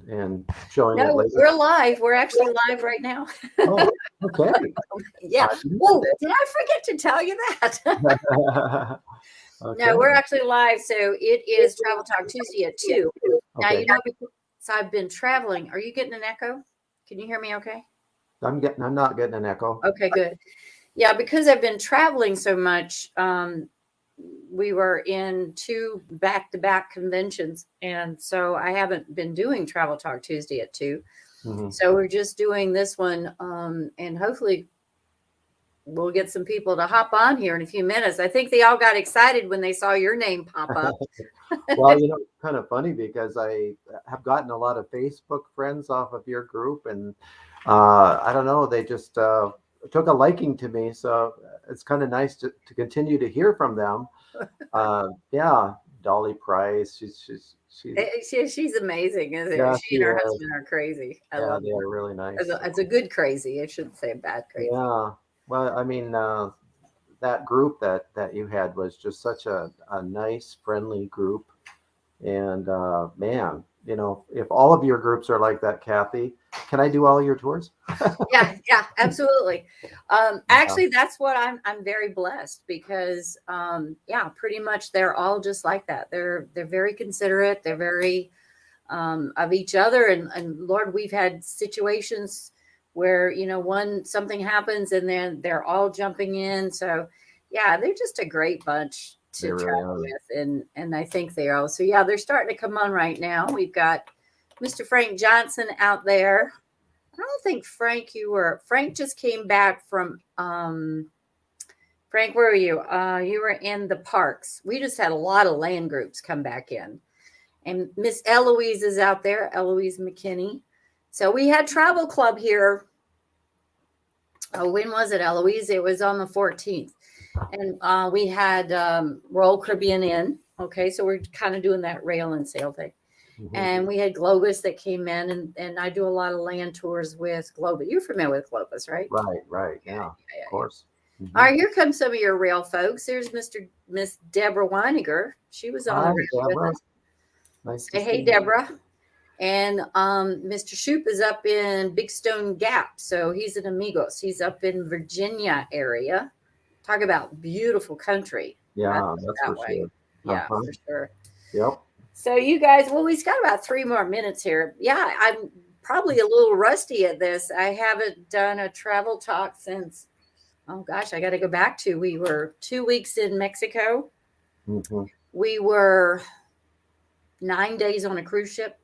and showing it No, later? we're live. We're actually live right now. Oh, okay. Yeah. I didn't Oh, did I forget to tell you that? know. No, Okay. we're actually live. So it is Travel Talk Tuesday at 2. Now, Okay. because I've been traveling. Are you getting an echo? Can you hear me okay? I'm not getting an echo. Okay, good. Yeah, because I've been traveling so much, we were in 2 back-to-back conventions, and so I haven't been doing Travel Talk Tuesday at 2. Hmm. So we're just doing this one, and hopefully we'll get some people to hop on here in a few minutes. I think they all got excited when they saw your name pop up. Well, it's kind of funny because I have gotten a lot of Facebook friends off of your group, and I don't know, they just took a liking to me. So it's kind of nice to continue to hear from them. Yeah, Dolly Price, she's She's amazing, isn't yeah, it? She she and her is. husband are crazy. I Yeah, love they them. are really nice. It's a good crazy. I shouldn't say a bad crazy. Yeah. Well, I mean, that group that you had was just such a nice, friendly group. And man, if all of your groups are like that, Kathy, can I do all your tours? Yeah, absolutely. Yeah. Actually, that's what I'm very blessed because, yeah, pretty much they're all just like that. They're very considerate. They're very of each other, and Lord, we've had situations where something happens and then they're all jumping in. So, yeah, they're just a great bunch They to really travel are. with, and I think they are. So, yeah, they're starting to come on right now. We've got Mr. Frank Johnson out there. I don't think Frank just came back from Frank, where were you? You were in the parks. We just had a lot of land groups come back in. And Miss Eloise is out there, Eloise McKinney. So we had travel club here. Oh, when was it, Eloise? It was on the 14th. And we had Royal Caribbean Inn. Okay, so we're kind of doing that rail and sail thing. Hmm. And we had Globus that came in, and I do a lot of land tours with Globus. You're familiar with Globus, right? Right, right. Yeah, Yeah, of yeah. course. All Hmm. right, here comes some of your rail folks. There's Miss Deborah Weiniger. She was on the Hi, rail with Deborah. us. Nice to Say see hey, you. Deborah. And Mr. Shoup is up in Big Stone Gap. So he's an Amigos. He's up in Virginia area. Talk about beautiful country. I live Yeah, that's that for way. sure. Yeah, Uh-huh. for sure. Yep. So you guys, well, we've got about 3 more minutes here. Yeah, I'm probably a little rusty at this. I haven't done a travel talk since, oh gosh, I got to go back to, we were 2 weeks in Mexico. Hmm. We were 9 days on a cruise ship.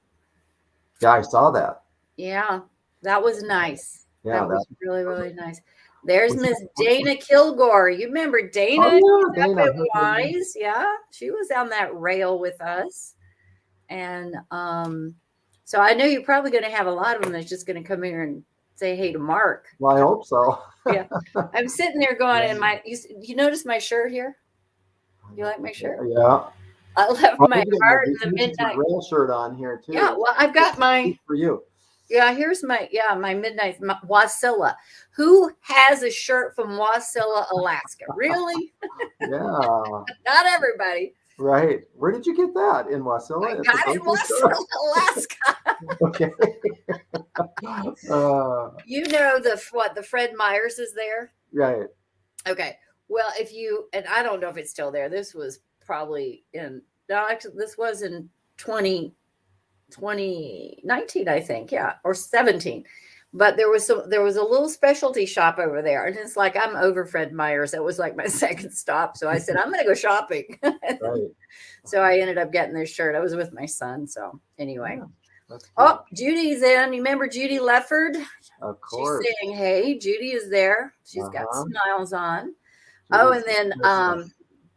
Yeah, I saw that. Yeah, that was nice. Yeah, That that was really, really nice. There's was Miss Dana Kilgore. You remember oh Dana? yeah, She's up Dana. at Her baby. Wise. Yeah, she was on that rail with us. And so I know you're probably going to have a lot of them that's just going to come here and say hey to Mark. Well, I hope so. Yeah, I'm sitting there going, Yeah. and you notice my shirt here? You like my shirt? Yeah. I left Well, my heart in the this is your midnight. rail shirt on here Yeah, too. well, I've got my. For you. Yeah, here's my midnight Wasilla. Who has a shirt from Wasilla, Alaska? Really? Yeah. Not everybody. Right. Where did you get that? In I Wasilla at the got it in grocery store? Wasilla, Alaska. Okay. You know the Fred Meyers is there? Right. Okay. Well, if you, and I don't know if it's still there. This was probably in, no, actually, this was in 2019, I think. Yeah. Or 17. But there was a little specialty shop over there. And it's like, I'm over Fred Meyers. That was like my second stop. So I said, I'm going to go shopping. Right. So I ended up getting this shirt. I was with my son. So anyway. Yeah, that's good. Oh, Judy's in. You remember Judy Lefford? Of She's course. saying, hey, Judy is there. She's got smiles on. Oh, and then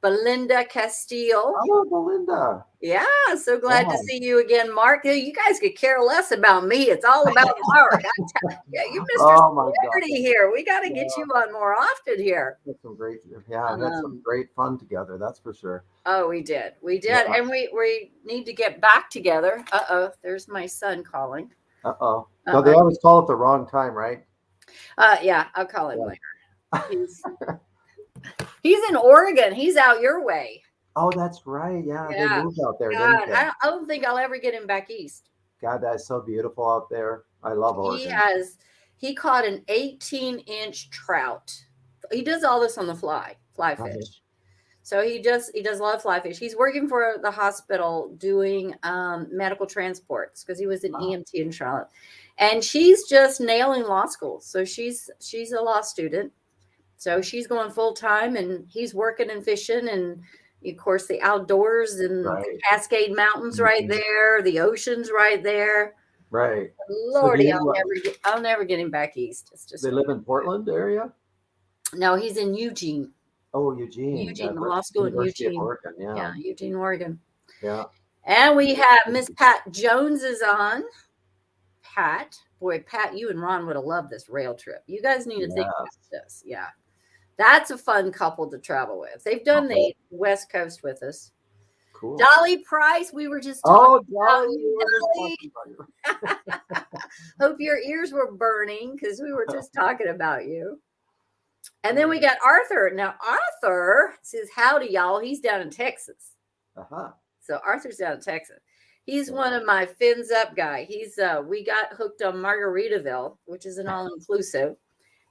Belinda Castile. Hello, Belinda. Yeah, so glad to Yeah. see you again, Mark. You guys could care less about me. It's all about Mark. Yeah, you Mr. Oh my Celebrity God. here. We got to get you on more often here. Had some great, yeah, we had some great fun together. That's for sure. Oh, we did. Yeah. And we need to get back together. Uh-oh, there's my son calling. Uh-oh. So they always call it the wrong time, right? Yeah, I'll call him later. He's in Oregon. He's out your way. Oh, that's right. Yeah, they Yeah. moved out there, God, didn't they? I don't think I'll ever get him back east. God, that's so beautiful out there. I love He Oregon. has he caught an 18-inch trout. He does all this on the fly Uh-huh. fish. So he does a lot of fly fish. He's working for the hospital doing medical transports because he was an Wow. EMT in Charlotte, and she's just nailing law school. So she's a law student. So she's going full time, and he's working and fishing, and of course the outdoors and Right. Cascade Mountains right Mhm. there, the ocean's right there. Right. So do Lordy, you, I'll never get him back east. It's just they live in Portland area? no. He's in Eugene, Oh, Eugene, Eugene, the law school in University of Eugene. Oregon. Yeah. Yeah, Eugene, Oregon. Yeah. And we have Miss Pat Jones is on. Pat, boy, Pat, you and Ron would have loved this rail trip. You guys need to think about Yes. this. Yeah, that's a fun couple to travel with. They've done Okay. the West Coast with us. Cool. Dolly Price, we were just talking Oh, about Dolly, we you, were just Dolly. talking about you. Hope your ears were burning because we were just talking about you. And then we got Arthur. Now, Arthur says, howdy, y'all. He's down in Texas. Uh-huh. So Arthur's down in Texas. He's Yeah. one of my fins up guy. He's we got hooked on Margaritaville, which is an all-inclusive.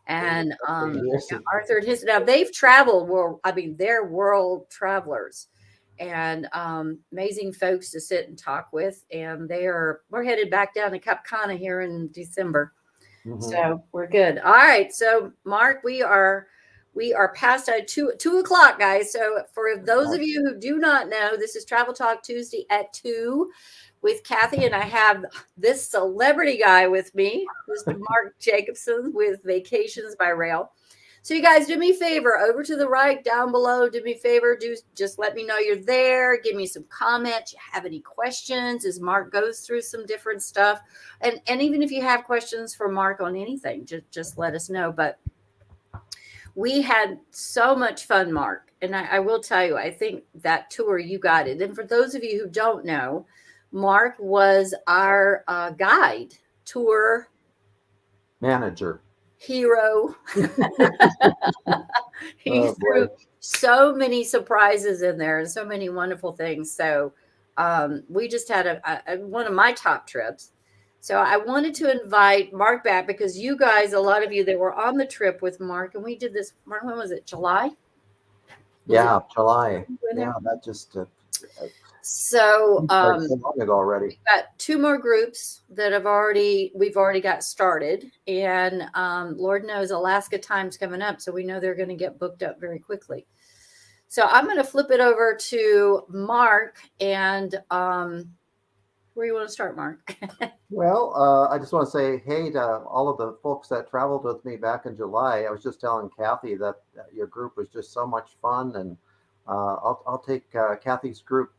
And Yes. yeah, Arthur and his now they've traveled world, I mean, they're world travelers and amazing folks to sit and talk with. And we're headed back down to Cap Cana here in December. Mhm. So we're good. All right. So Mark, we are past 2 o'clock, guys. So for those of you who do not know, this is Travel Talk Tuesday at 2 with Kathy, and I have this celebrity guy with me, Mr. Marc Jacobson with Vacations by Rail. So you guys do me a favor, over to the right down below, do me a favor, just let me know you're there, give me some comments, you have any questions as Mark goes through some different stuff. And even if you have questions for Mark on anything, just let us know. But we had so much fun, Mark. And I will tell you, I think that tour, you got it. And for those of you who don't know, Mark was our guide, tour Manager. hero. He Oh threw boy. so many surprises in there and so many wonderful things. So we just had one of my top trips. So I wanted to invite Mark back because you guys, a lot of you that were on the trip with Mark, and we did this, Mark, when was it? July? Yeah, July. There? Yeah, that just So seems like so long ago already. got two more groups that we've already got started, and Lord knows Alaska time's coming up, so we know they're going to get booked up very quickly. So I'm going to flip it over to Mark, and where you want to start, Mark? Well, I just want to say hey to all of the folks that traveled with me back in July. I was just telling Kathy that your group was just so much fun, and I'll take Kathy's group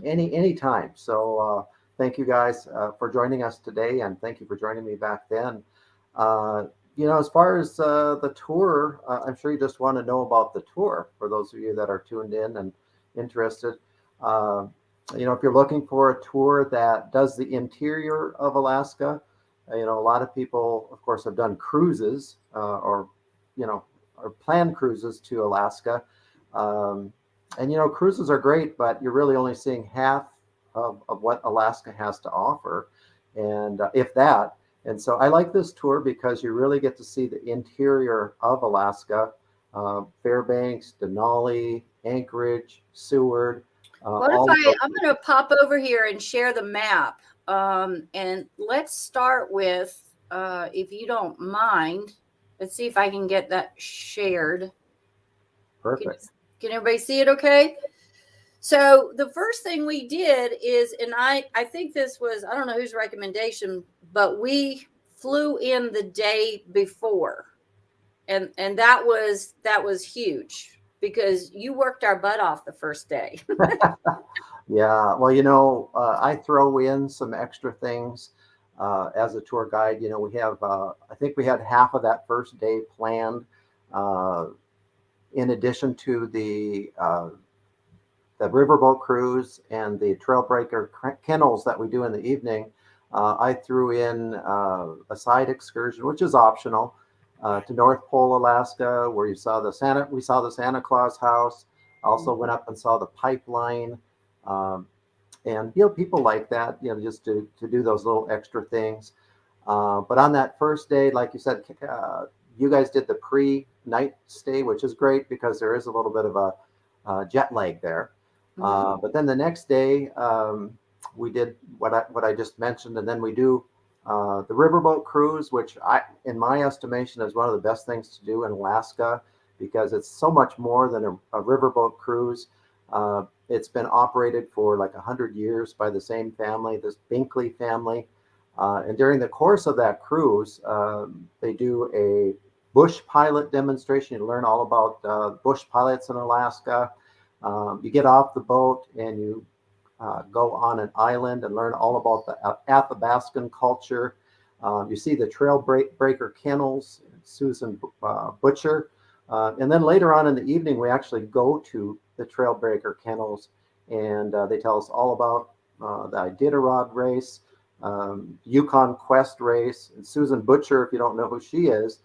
any time. So thank you guys for joining us today, and thank you for joining me back then. As far as the tour, I'm sure you just want to know about the tour for those of you that are tuned in and interested. Uh, if you're looking for a tour that does the interior of Alaska, a lot of people, of course, have done cruises or planned cruises to Alaska. And cruises are great, but you're really only seeing half of what Alaska has to offer, and if that. And so I like this tour because you really get to see the interior of Alaska, Fairbanks, Denali, Anchorage, Seward. What if I'm going to pop over here and share the map, and let's start with, if you don't mind, let's see if I can get that shared. Perfect. Can everybody see it okay? So the first thing we did is, and I think this was, I don't know whose recommendation, but we flew in the day before. And that was huge because you worked our butt off the first day. Yeah, well, I throw in some extra things as a tour guide. We have, I think we had half of that first day planned. In addition to the riverboat cruise and the trailbreaker kennels that we do in the evening, I threw in a side excursion, which is optional, to North Pole, Alaska, where we saw the Santa Claus house. Also went up and saw the pipeline. And people like that, just to do those little extra things. But on that first day, like you said, you guys did the pre-night stay, which is great because there is a little bit of a jet lag there. But then the next day, we did what I just mentioned, and then we do the riverboat cruise, which in my estimation, is one of the best things to do in Alaska because it's so much more than a riverboat cruise. It's been operated for like 100 years by the same family, this Binkley family. And during the course of that cruise, they do a bush pilot demonstration. You learn all about bush pilots in Alaska. You get off the boat and you go on an island and learn all about the Athabascan culture. You see the Trailbreaker kennels, Susan Butcher. And then later on in the evening, we actually go to the Trailbreaker kennels and they tell us all about the Iditarod race, Yukon Quest race. And Susan Butcher, if you don't know who she is,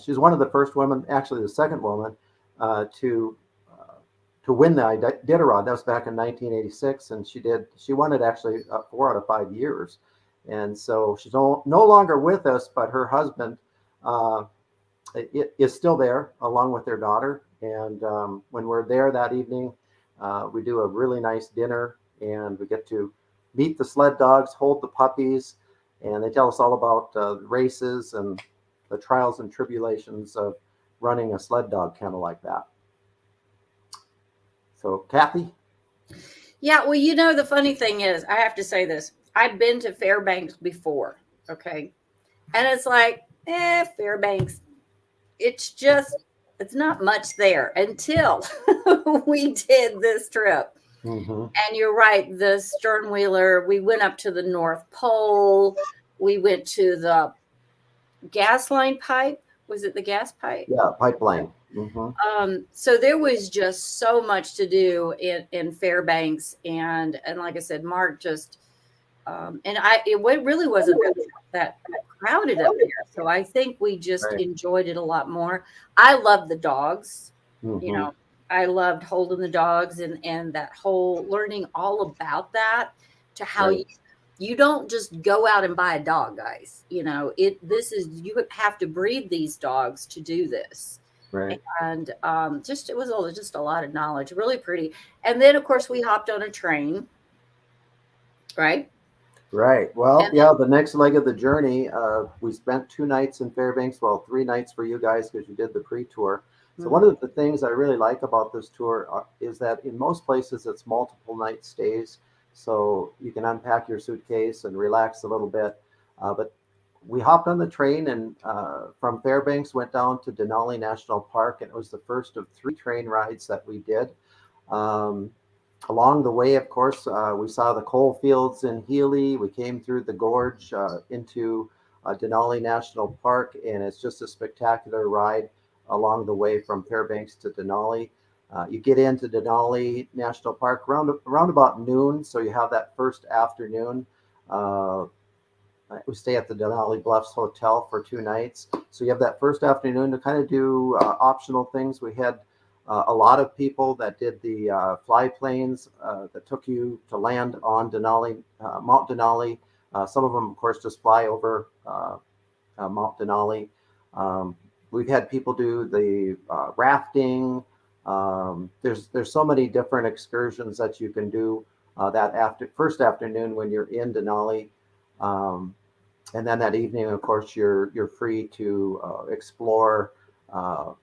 she's one of the first women, actually the second woman, to win the Iditarod. That was back in 1986, and she won it actually 4 out of 5 years. And so she's no longer with us, but her husband is still there along with their daughter. And when we're there that evening, we do a really nice dinner, and we get to meet the sled dogs, hold the puppies, and they tell us all about races and the trials and tribulations of running a sled dog kennel like that. So, Kathy? Yeah, well, the funny thing is, I have to say this. I've been to Fairbanks before, okay? And it's like, Fairbanks, it's not much there until we did this trip. Mm-hmm. And you're right, the Sternwheeler, we went up to the North Pole. We went to the gas line pipe. Was it the gas pipe? Yeah, pipeline. Mm-hmm. So there was just so much to do in Fairbanks, and like I said, Mark just it really wasn't that crowded up there. So I think we just enjoyed it a lot more. I love the dogs. Mm-hmm. I loved holding the dogs and that whole learning all about that, to how you don't just go out and buy a dog, guys. You have to breed these dogs to do this. Right. And it was just a lot of knowledge, really pretty. And then of course we hopped on a train, right? Right. Well, the next leg of the journey, we spent 2 nights in Fairbanks. Well, 3 nights for you guys because you did the pre-tour. So one of the things I really like about this tour is that in most places it's multiple night stays. So you can unpack your suitcase and relax a little bit. But we hopped on the train and from Fairbanks went down to Denali National Park. And it was the first of 3 train rides that we did. Along the way, of course, we saw the coal fields in Healy. We came through the gorge into Denali National Park, and it's just a spectacular ride along the way from Fairbanks to Denali. You get into Denali National Park around about noon, so you have that first afternoon. We stay at the Denali Bluffs Hotel for 2 nights. So you have that first afternoon to kind of do optional things. We had a lot of people that did the fly planes that took you to land on Denali, Mount Denali. Some of them, of course, just fly over Mount Denali. We've had people do the rafting. There's so many different excursions that you can do that first afternoon when you're in Denali. And then that evening, of course, you're free to explore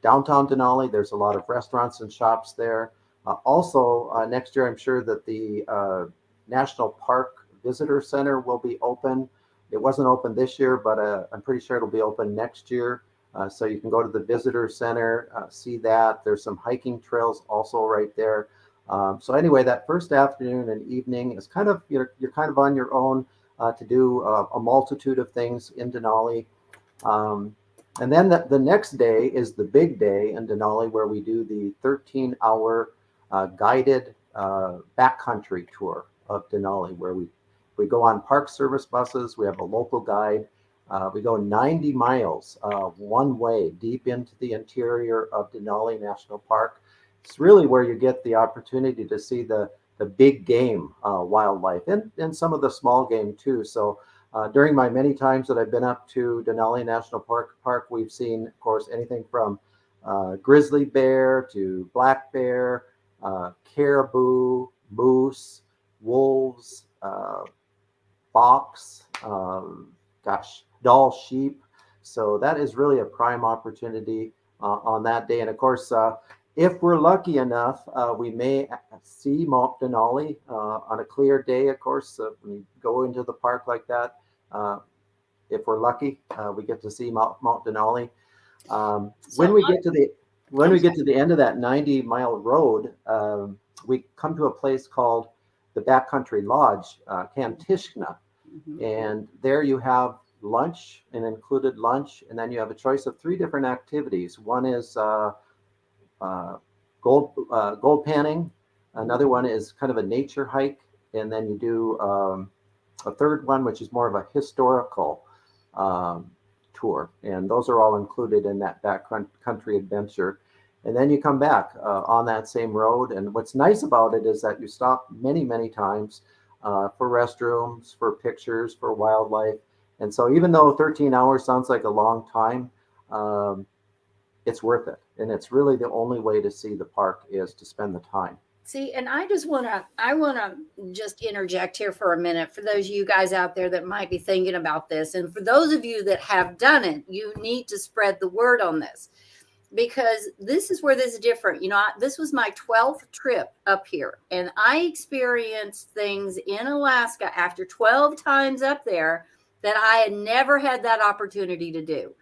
downtown Denali. There's a lot of restaurants and shops there. Also, next year, I'm sure that the National Park Visitor Center will be open. It wasn't open this year, but I'm pretty sure it'll be open next year. So you can go to the Visitor Center, see that. There's some hiking trails also right there. So anyway, that first afternoon and evening is kind of, you're kind of on your own to do a multitude of things in Denali. And then the next day is the big day in Denali, where we do the 13-hour guided backcountry tour of Denali, where we go on Park Service buses. We have a local guide. We go 90 miles one way deep into the interior of Denali National Park. It's really where you get the opportunity to see the the big game wildlife and some of the small game too. So during my many times that I've been up to Denali National Park, we've seen, of course, anything from grizzly bear to black bear, caribou, moose, wolves, fox, gosh, Dall sheep. So that is really a prime opportunity on that day. And of course, if we're lucky enough, we may see Mount Denali on a clear day. Of course, when you go into the park like that, uh, if we're lucky, we get to see Mount Denali. So When I'm we get to the end of that 90-mile road, we come to a place called the Backcountry Lodge, Kantishna, Mhm. and there you have lunch, an included lunch, and then you have a choice of three different activities. One is uh, gold panning. Another one is kind of a nature hike, and then you do a third one, which is more of a historical um, tour. And those are all included in that backcountry adventure. And then you come back on that same road. And what's nice about it is that you stop many, many times for restrooms, for pictures, for wildlife. And so even though 13 hours sounds like a long time, um, it's worth it. And it's really the only way to see the park is to spend the time. See, and I want to just interject here for a minute for those of you guys out there that might be thinking about this. And for those of you that have done it, you need to spread the word on this because this is where this is different. You know, this was my 12th trip up here, and I experienced things in Alaska after 12 times up there that I had never had that opportunity to do.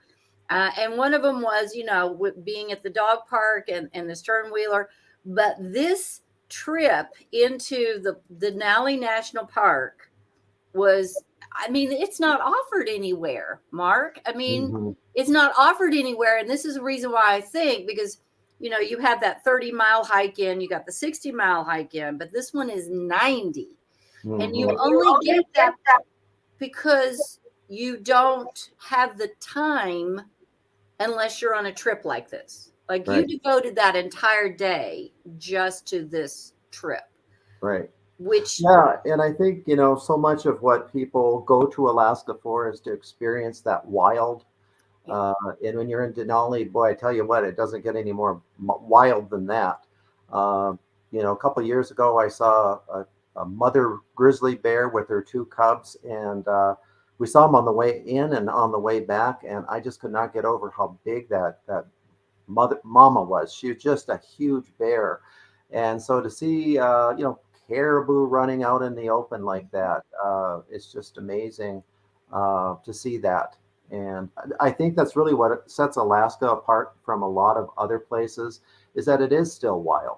And one of them was, you know, being at the dog park and the stern wheeler. But this trip into the Denali National Park was, I mean, it's not offered anywhere, Mark. I mean, Mm-hmm. it's not offered anywhere. And this is the reason why I think, because, you know, you have that 30-mile hike in, you got the 60-mile hike in, but this one is 90. And you Mm-hmm. only get that because you don't have the time unless you're on a trip like this. Like you Right. devoted that entire day just to this trip, Right. which Yeah, and I think, so much of what people go to Alaska for is to experience that wild. yeah, And when you're in Denali, boy, I tell you what, it doesn't get any more wild than that. Uh, a couple of years ago, I saw a mother grizzly bear with her two cubs, and we saw them on the way in and on the way back, and I just could not get over how big that mama was. She was just a huge bear, and so to see caribou running out in the open like that, it's just amazing to see that. And I think that's really what sets Alaska apart from a lot of other places is that it is still wild,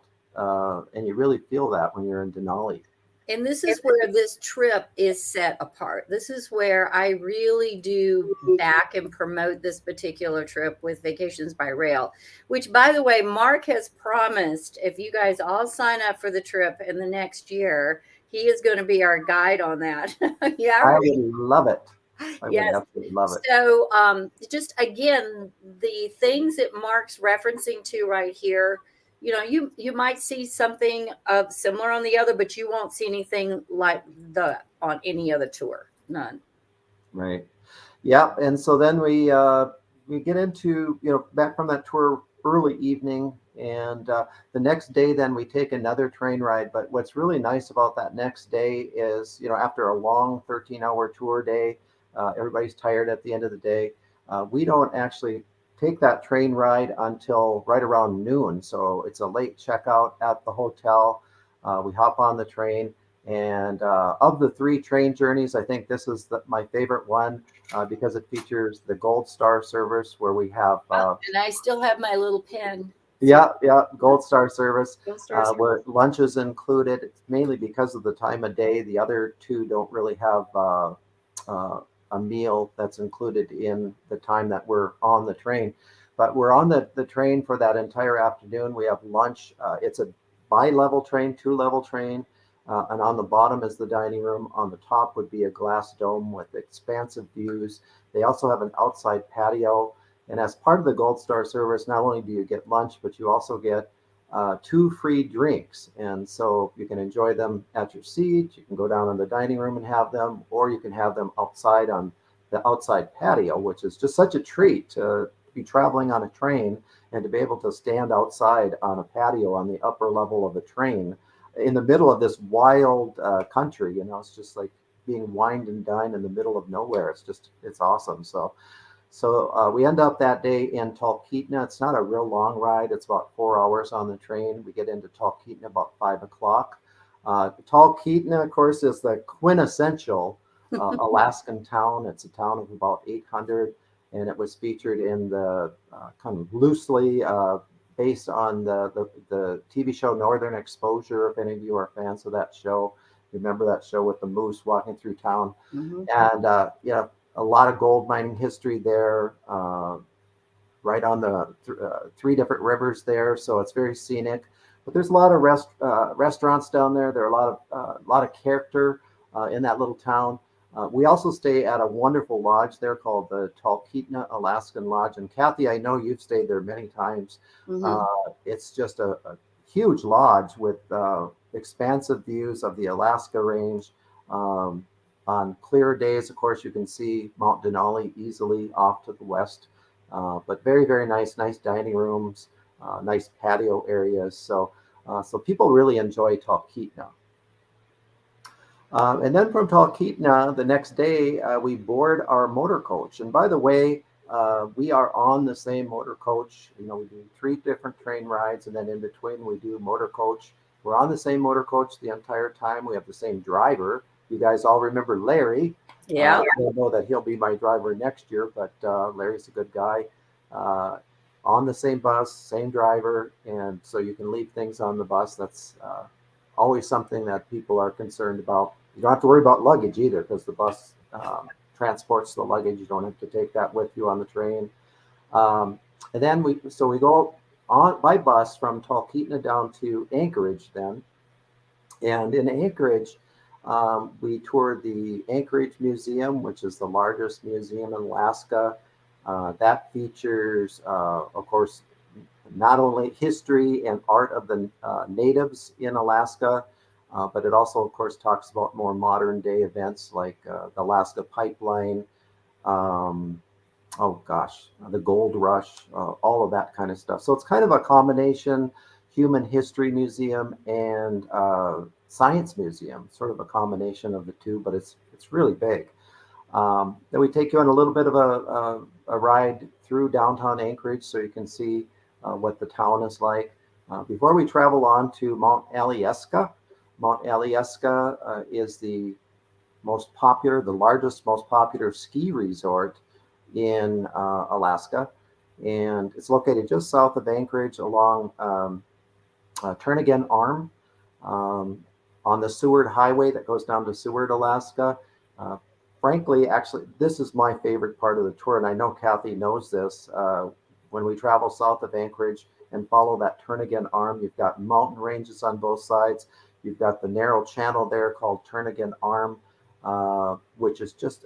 and you really feel that when you're in Denali. and this is where this trip is set apart. This is where I really do back and promote this particular trip with Vacations by Rail, which, by the way, Mark has promised if you guys all sign up for the trip in the next year, he is going to be our guide on that. Yeah, I right. would love it. I would Yes. absolutely love it. So, just again, the things that Mark's referencing to right here, you know, you might see something of similar on the other, but you won't see anything like the on any other tour. None. Right. Yeah, and so then we get into back from that tour early evening, and the next day then we take another train ride. But what's really nice about that next day is after a long 13-hour tour day, everybody's tired at the end of the day. We don't actually take that train ride until right around noon, so it's a late checkout at the hotel. We hop on the train. And of the three train journeys, I think this is my favorite one because it features the Gold Star service where we have, And I still have my little pen. So yeah, Gold Star service Gold Stars. where lunch is included. It's mainly because of the time of day. The other two don't really have uh, a meal that's included in the time that we're on the train. But we're on the train for that entire afternoon. We have lunch. It's a bi-level train, two-level train. And on the bottom is the dining room. On the top would be a glass dome with expansive views. They also have an outside patio. And as part of the Gold Star service, not only do you get lunch, but you also get 2 free drinks. And so you can enjoy them at your seat. You can go down in the dining room and have them, or you can have them outside on the outside patio, which is just such a treat to be traveling on a train and to be able to stand outside on a patio on the upper level of a train in the middle of this wild country. It's just like being wined and dined in the middle of nowhere. It's awesome. So we end up that day in Talkeetna. It's not a real long ride. It's about 4 hours on the train. We get into Talkeetna about 5 o'clock. Talkeetna, of course, is the quintessential Alaskan town. It's a town of about 800, and it was featured in the kind of loosely based on the TV show Northern Exposure. If any of you are fans of that show, remember that show with the moose walking through town. Mm-hmm. And yeah, a lot of gold mining history there, right on the 3 different rivers there. So it's very scenic. But there's a lot of restaurants down there. There are a lot of character in that little town. We also stay at a wonderful lodge there called the Talkeetna Alaskan Lodge. And Kathy, I know you've stayed there many times. Mm-hmm. It's just a huge lodge with expansive views of the Alaska Range. On clear days, of course, you can see Mount Denali easily off to the west. But very, very nice dining rooms, nice patio areas. So people really enjoy Talkeetna. And then from Talkeetna, the next day, we board our motor coach. And by the way, we are on the same motor coach. We do 3 different train rides, and then in between, we do motor coach. We're on the same motor coach the entire time. We have the same driver. You guys all remember Larry. Yeah. I don't know that he'll be my driver next year, but Larry's a good guy. On the same bus, same driver, and so you can leave things on the bus. That's always something that people are concerned about. You don't have to worry about luggage either because the bus transports the luggage. You don't have to take that with you on the train. And then we go on by bus from Talkeetna down to Anchorage then. And in Anchorage, we toured the Anchorage Museum, which is the largest museum in Alaska. That features, of course, not only history and art of the natives in Alaska, but it also, of course, talks about more modern day events like the Alaska Pipeline, the gold rush, all of that kind of stuff. So it's kind of a combination human history museum and science museum, sort of a combination of the two, but it's really big. Then we take you on a little bit of a ride through downtown Anchorage so you can see what the town is like. Before we travel on to Mount Alyeska. Mount Alyeska is the largest, most popular ski resort in Alaska. And it's located just south of Anchorage along Turnagain Arm on the Seward Highway that goes down to Seward, Alaska. Frankly, actually, this is my favorite part of the tour, and I know Kathy knows this. When we travel south of Anchorage and follow that Turnagain Arm, you've got mountain ranges on both sides. You've got the narrow channel there called Turnagain Arm, which is just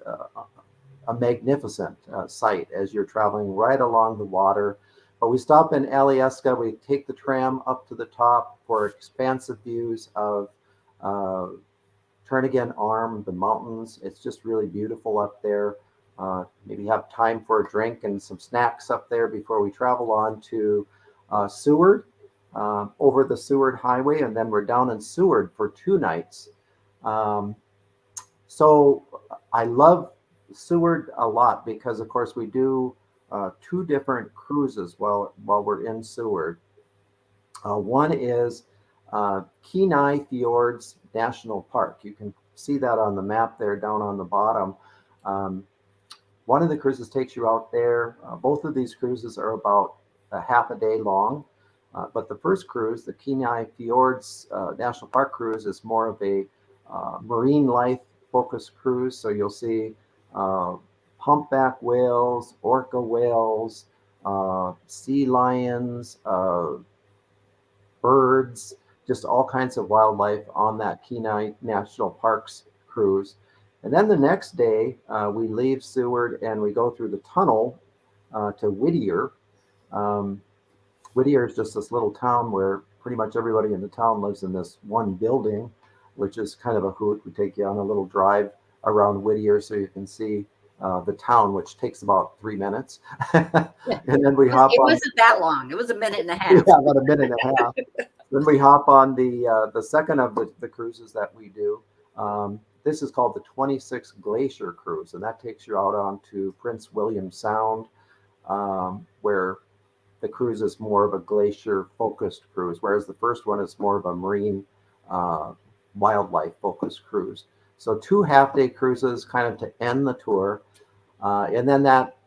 a magnificent sight as you're traveling right along the water. But we stop in Alyeska. We take the tram up to the top for expansive views of Turnagain Arm, the mountains. It's just really beautiful up there. Maybe have time for a drink and some snacks up there before we travel on to Seward, over the Seward Highway, and then we're down in Seward for 2 nights. So I love Seward a lot because, of course, we do 2 different cruises while we're in Seward. One is Kenai Fjords National Park. You can see that on the map there down on the bottom. One of the cruises takes you out there. Both of these cruises are about a half a day long. But the first cruise, the Kenai Fjords National Park cruise, is more of a marine life focused cruise. So you'll see humpback whales, orca whales, sea lions, birds, just all kinds of wildlife on that Kenai National Parks cruise. And then the next day, we leave Seward and we go through the tunnel to Whittier. Whittier is just this little town where pretty much everybody in the town lives in this one building, which is kind of a hoot. We take you on a little drive around Whittier so you can see the town, which takes about 3 minutes. Yeah. And then we hop It on, wasn't that long. It was a minute and a yeah, half. about a minute and a half. Then we hop on the second of the cruises that we do. This is called the 26 Glacier Cruise, and that takes you out onto Prince William Sound, where the cruise is more of a glacier focused cruise, whereas the first one is more of a marine uh, wildlife focused cruise. So 2 half-day cruises kind of to end the tour. And then that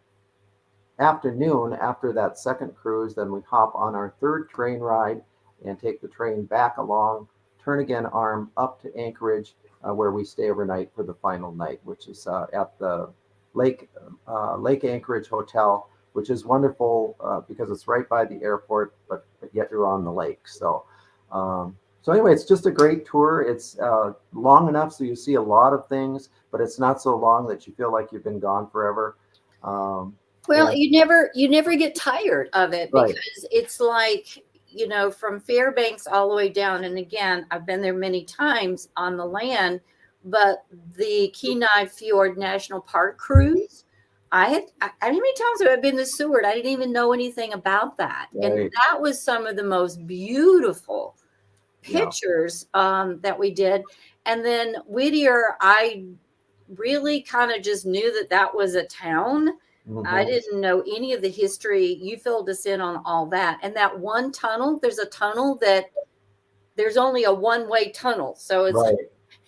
afternoon, after that second cruise, then we hop on our third train ride and take the train back along, turn again arm up to Anchorage, where we stay overnight for the final night, which is at the Lake Lake Anchorage Hotel, which is wonderful because it's right by the airport, but yet you're on the lake. So anyway, it's just a great tour. It's long enough so you see a lot of things, but it's not so long that you feel like you've been gone forever. Well, And you never get tired of it right, because it's like, from Fairbanks all the way down. And again, I've been there many times on the land, but the Kenai Fjord National Park cruise, how many times have I been to Seward? I didn't even know anything about that. And right, that was some of the most beautiful yeah, pictures that we did. And then Whittier, I really kind of just knew that that was a town. I hmm, didn't know any of the history. You filled us in on all that. And that one tunnel, there's a tunnel that there's only a one-way tunnel. So it's right,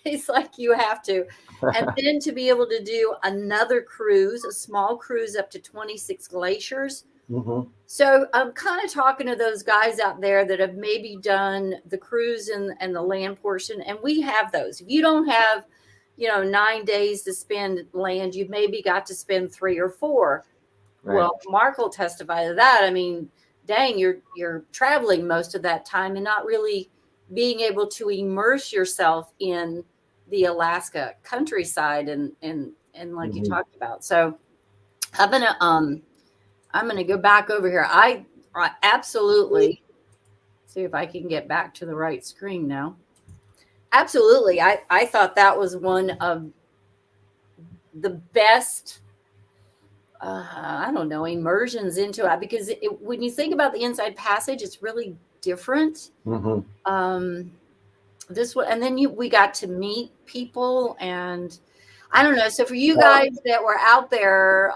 it's like you have to. And then to be able to do another cruise, a small cruise up to 26 glaciers. hmm, So I'm kind of talking to those guys out there that have maybe done the cruise and the land portion. And we have those. If you don't have, 9 days to spend land, you've maybe got to spend 3 or 4. right, Well, Mark will testify to that. I mean, dang, you're traveling most of that time and not really being able to immerse yourself in the Alaska countryside and like you hmm, talked about. So I'm gonna um I'm gonna go back over here. I absolutely see if I can get back to the right screen now. Absolutely. I thought that was one of the best I don't know, immersions into it because when you think about the Inside Passage, it's really different. hmm. Um, this one, and then we got to meet people, and I don't know. So for you Well, guys that were out there,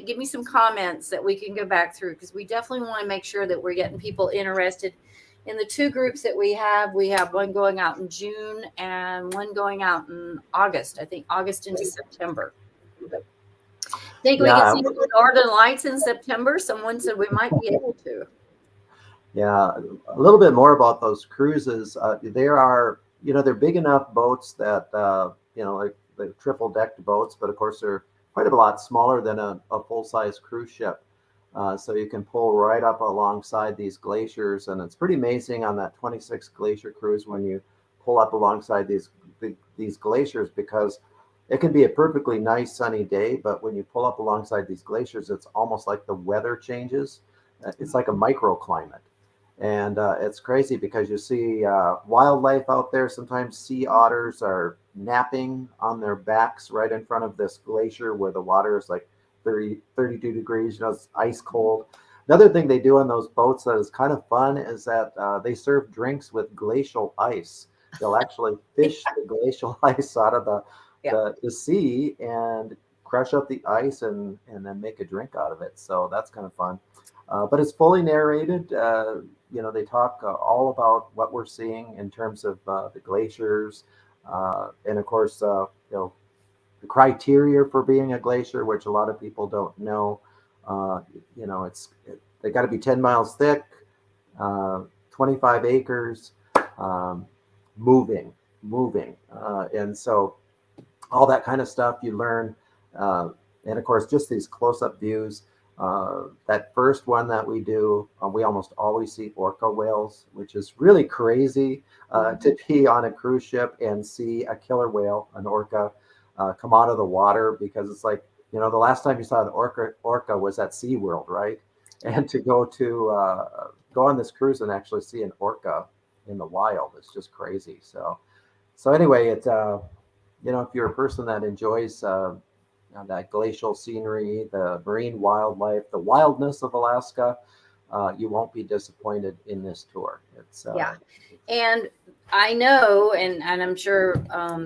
give me some comments that we can go back through because we definitely want to make sure that we're getting people interested in the 2 groups that we have. We have one going out in June and one going out in August. I think August into September. Think we can yeah, see some northern lights in September? Someone said we might be able to. yeah. A little bit more about those cruises. There are, they're big enough boats that, like the triple decked boats, but of course they're quite a lot smaller than a full size cruise ship. So you can pull right up alongside these glaciers, and it's pretty amazing on that 26 glacier cruise when you pull up alongside these glaciers because it can be a perfectly nice sunny day, but when you pull up alongside these glaciers, it's almost like the weather changes. It's like a microclimate. And it's crazy because you see wildlife out there. Sometimes sea otters are napping on their backs right in front of this glacier where the water is like 32 degrees, it's ice cold. Another thing they do on those boats that is kind of fun is that they serve drinks with glacial ice. They'll actually fish the glacial ice out of Yeah. the sea and crush up the ice and then make a drink out of it. So that's kind of fun. But it's fully narrated. They talk all about what we're seeing in terms of the glaciers, and of course, the criteria for being a glacier, which a lot of people don't know. Uh, they got to be 10 miles thick, 25 acres, um, moving, and so all that kind of stuff you learn. Uh, and of course, just these close up views. That first one that we do, we almost always see orca whales, which is really crazy to be on a cruise ship and see a killer whale, an orca, come out of the water because it's like, the last time you saw an orca was at SeaWorld, right? Yeah. And to go to go on this cruise and actually see an orca in the wild. It's just crazy. So anyway, if you're a person that enjoys that glacial scenery, the marine wildlife, the wildness of Alaska, you won't be disappointed in this tour. Yeah. And I know, and I'm sure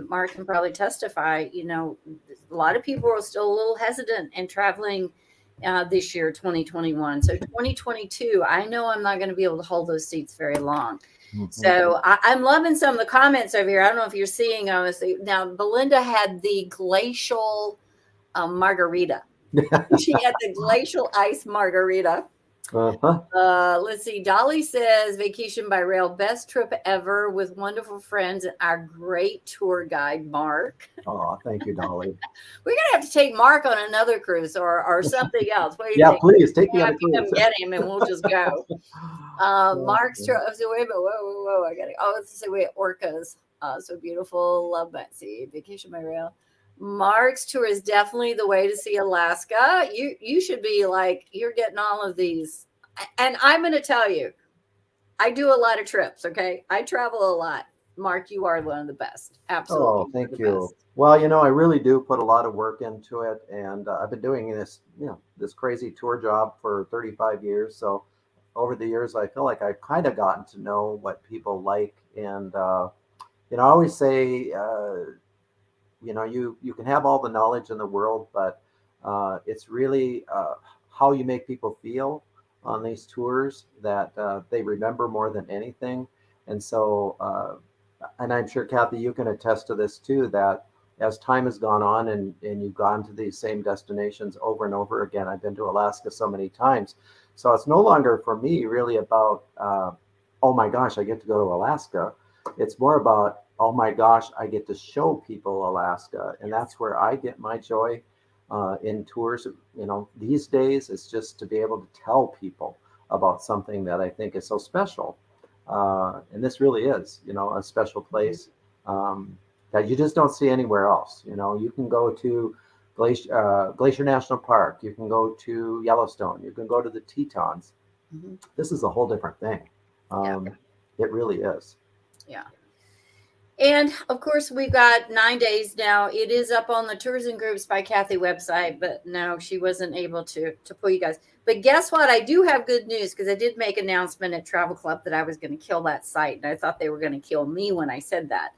Mark can probably testify, a lot of people are still a little hesitant in traveling this year, 2021. So 2022, I know I'm not going to be able to hold those seats very long. So I'm loving some of the comments over here. I don't know if you're seeing, honestly. Now, Belinda had the glacial margarita. She had the glacial ice margarita. Let's see. Dolly says vacation by rail, best trip ever with wonderful friends and our great tour guide, Mark. Oh, thank you, Dolly. We're gonna have to take Mark on another cruise or something else. What do you Yeah, think? please take me on a Come cruise. get him and we'll just go. Mark's tour. So wait a minute. Whoa! I gotta. Oh, let's say wait. Orcas. So beautiful. Love Betsy. Vacation by rail. Mark's tour is definitely the way to see Alaska. You should be like, you're getting all of these. And I'm going to tell you, I do a lot of trips. Okay. I travel a lot. Mark, you are one of the best. Absolutely. Oh, thank you. Well, I really do put a lot of work into it, and I've been doing this crazy tour job for 35 years. So over the years, I feel like I've kind of gotten to know what people like, and I always say, you can have all the knowledge in the world, but it's really how you make people feel on these tours that they remember more than anything. And so, and I'm sure, Kathy, you can attest to this too, that as time has gone on and you've gone to these same destinations over and over again, I've been to Alaska so many times. So it's no longer for me really about, oh my gosh, I get to go to Alaska. It's more about, oh my gosh, I get to show people Alaska. And that's where I get my joy in tours. These days, it's just to be able to tell people about something that I think is so special. And this really is, a special place that you just don't see anywhere else. You can go to Glacier National Park. You can go to Yellowstone. You can go to the Tetons. Mm-hmm. This is a whole different thing. It really is. Yeah. And of course, we've got 9 days now. It is up on the Tourism Groups by Kathy website, but no, she wasn't able to pull you guys. But guess what? I do have good news because I did make an announcement at Travel Club that I was going to kill that site. And I thought they were going to kill me when I said that.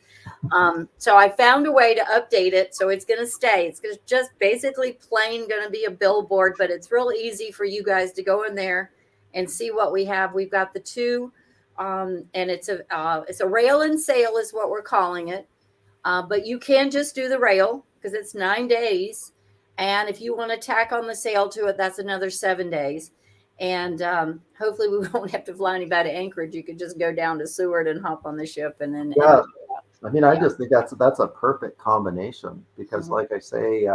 So I found a way to update it. So it's going to stay. It's just basically plain going to be a billboard, but it's real easy for you guys to go in there and see what we have. We've got the two. And it's a rail and sail is what we're calling it. But you can just do the rail because it's 9 days. And if you want to tack on the sail to it, that's another 7 days. And hopefully we won't have to fly anybody to Anchorage. You could just go down to Seward and hop on the ship and then. Yeah. I just think that's a perfect combination because like I say,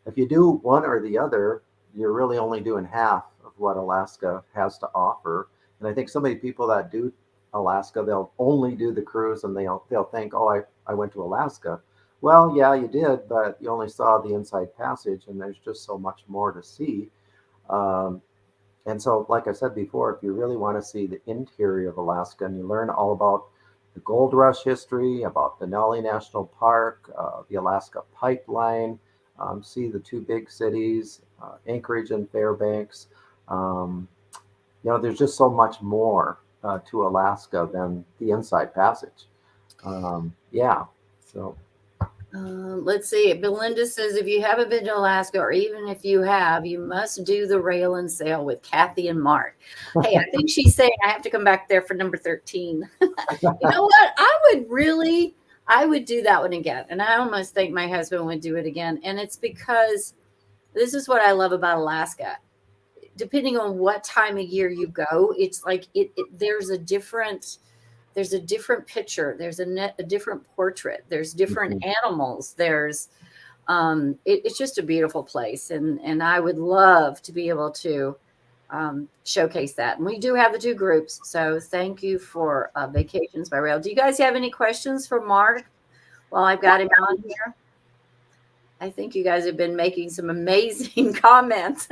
if you do one or the other, you're really only doing half of what Alaska has to offer. And I think so many people that do Alaska, they'll only do the cruise and they'll think, oh, I went to Alaska. Well, yeah, you did, but you only saw the inside passage and there's just so much more to see. And so, like I said before, if you really want to see the interior of Alaska and you learn all about the gold rush history, about Denali National Park, the Alaska Pipeline, see the two big cities, Anchorage and Fairbanks, there's just so much more to Alaska than the inside passage. So. Let's see. Belinda says, if you haven't been to Alaska, or even if you have, you must do the rail and sail with Kathy and Mark. Hey, I think she's saying I have to come back there for number 13. You know what? I would do that one again. And I almost think my husband would do it again. And it's because this is what I love about Alaska. Depending on what time of year you go, it's like there's a different picture. There's a different portrait. There's different animals. There's it's just a beautiful place. And I would love to be able to showcase that. And we do have the two groups. So thank you for Vacations by Rail. Do you guys have any questions for Mark while I've got him on here? I think you guys have been making some amazing comments.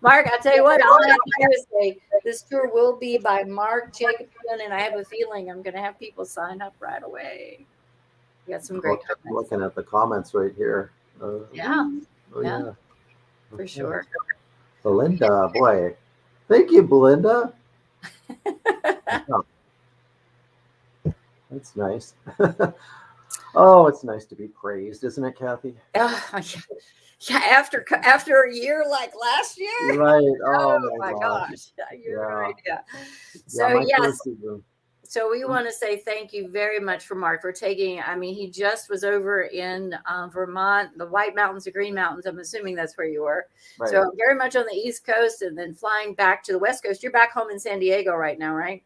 Mark, I'll tell you what, all I have to do is say, This tour will be by Marc Jacobson, and I have a feeling I'm going to have people sign up right away. We got some great I'm comments. looking at the comments right here. Yeah, Oh, yeah, for Okay. sure. Belinda, boy. Thank you, Belinda. Oh, that's nice. Oh, it's nice to be praised, isn't it, Kathy? Yeah, after a year like last year. Right. Oh Oh my my gosh. gosh, you're Yeah. right. Yeah. Yeah, So my yes, first season. so we want to say thank you very much for Marc for taking. I mean, he just was over in Vermont, the White Mountains, the Green Mountains. I'm assuming that's where you were. Right. So very much on the East Coast, and then flying back to the West Coast. You're back home in San Diego right now, right?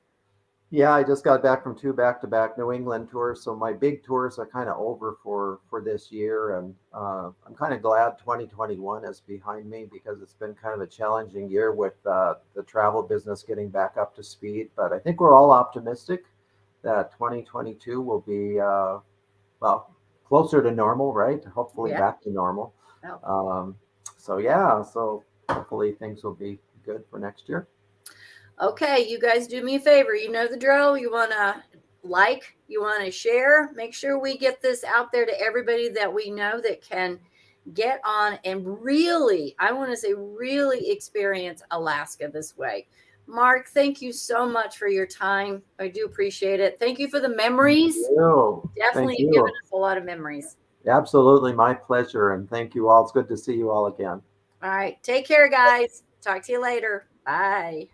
Yeah, I just got back from 2 back-to-back New England tours, so my big tours are kind of over for this year, and I'm kind of glad 2021 is behind me because it's been kind of a challenging year with the travel business getting back up to speed. But I think we're all optimistic that 2022 will be well closer to normal, right? Hopefully Yeah. back to normal. Oh. So yeah, so hopefully things will be good for next year. Okay, you guys do me a favor. You know the drill. You want to like, you want to share. Make sure we get this out there to everybody that we know that can get on and really, I want to say, really experience Alaska this way. Marc, thank you so much for your time. I do appreciate it. Thank you for the memories. Thank Definitely given you. us a lot of memories. Absolutely, my pleasure, and thank you all. It's good to see you all again. All right, take care, guys. Talk to you later. Bye.